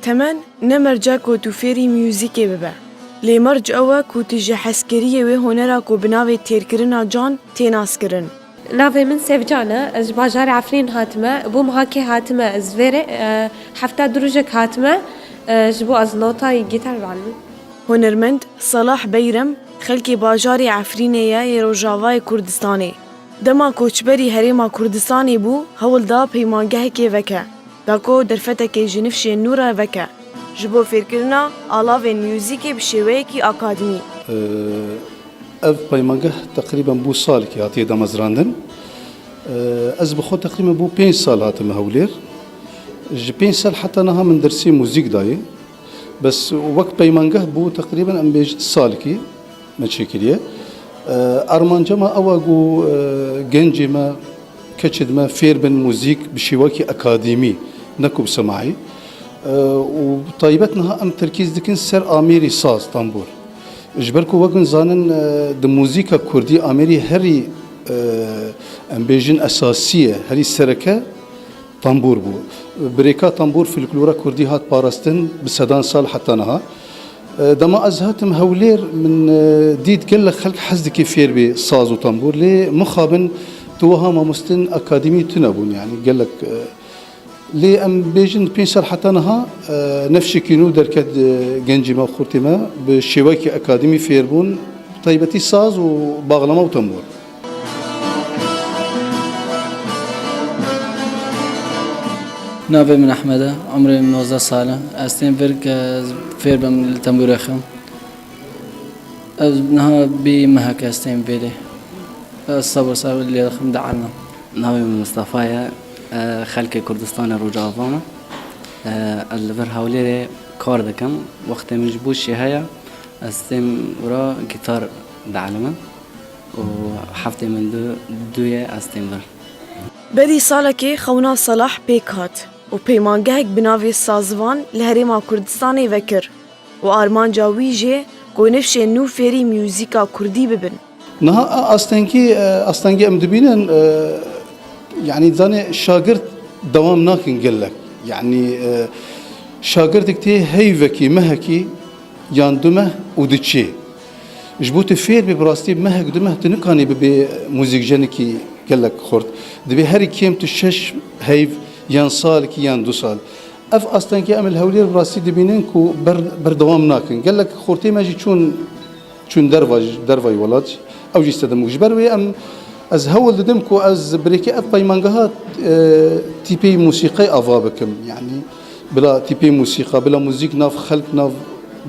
temen ne merca ku tu fêrî müzîkê bibe. Lê merc ew e ku tu ji hezkeriyê wê honera ku bi navê têrkirina can tê naskirin. Navê min Sevcan e, ez ji bajarê Efrîn hatime, bû mihakê hatime ez vêrê hefta du rojek hatime ji bo ez notayê gîtar bielîmin. Hunermend Salah Beyrem xelkê bajarê Efrînê ye yê Rojavayê Kurdistanê. Dema koçberî Herêma Kurdistanê bû hewl da peymangehekê veke. Da ku derfetekê ji nifşên nû re veke. Ji bo fêrkirina alavên müzîkê bi şêweyekî akademî. ev peymangeh teqrîben bû salekî hatiye damezrandin. Ez bi xwe teqrîben bû 5 sal hatime hewlêr. Ji 5 sal heta niha min dersê mûzîk dayê. Bes wek peymangeh bû teqrîben em bêjin salekî me çêkiriye. Armanca me ew e ku gencê me keçê me fêr bin mûzîk bi şêwekî akademî ne ku bi semayî. û taybet niha em terkîz dikin ser amêrî saz tambûr. Ji ber ku wekin zanin di mûzîka Kurdî amêrî herî em bêjin esasî ye, herî sereke tambûr bû. Birêka tambûr folklora Kurdî hat parastin bi sedan sal heta niha. Dema ez hatim hewlêr min dît gelek xelk hez dike fêr bê saz û tambûr lê mixabin tu wiha mamostin akademî tune bûn yani gelek lê em bêjin 5 sal heta niha nefşekî nû derket gencî me xurtê me bi şêwekî akademî fêr bûn taybetî saz û bağlama û tambûr. Navê min Ehmed e, umrê min 19 sal e. Ez tên vir ke fêr bim li tembûrê xwe. Ez niha bî mehek ez tên vêrê. Ez sabir lê dixim dielme. Navê min Mustafa ye, xelkê Kurdistanê Rojava me. Ez li vir hewlêrê kar dikim. Wextê min ji bo şê heye, ez tên wira gîtar dielime û heftê min du ye ez tên vir. Berî salekê xewna Salah pêk hat û peymangehek bi navê Sazvan li Herêma Kurdistanê vekir û armanca wî jê ku nifşên nû fêrî müzîka Kurdî bibin. Niha astengî em dibînin yani zanê şagirt dewam nakin gelek. Yani şagirdek tê heyvekî mehekî yan du meh û du çê. Ji bo tu fêr bê bi rastî mehek du meh tu nikanî bibê mûzîkjenekî gelek xurt. Divê herî kêm tu 6 heyv yan salekî yan 2 sal. Ev astengî em li hewlêr bi rastî dibînin ku berdewam nakin. Gelek xurtê me jî çûn dervayê welat ew jî stedem. Ji ber wê em ez hewl didim ku ez birêkê ev peymangeha tîpê musîqê ava bikim. Yani bila tîpê musîqa, bila mûzîk nav xelk nav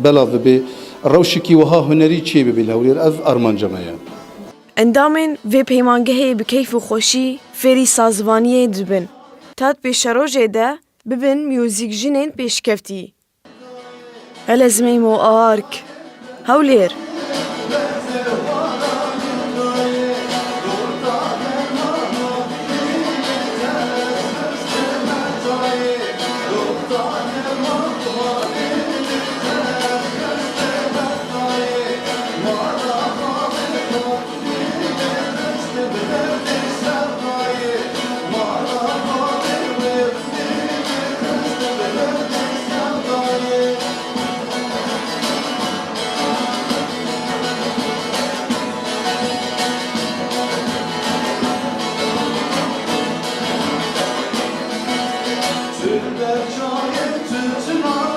belav bibe rewşekî wiha hunerî çê bibe li hewlêr ev armanca me ye. Endamên vê peymangehê bi keyf û xweşî fêrî sazvaniyê dibin. Tat pêşerojê de bibin müzîkjinên pêşkeftî. Helezmê mo ark. Hewlêr. Türkler şayet Türk'ün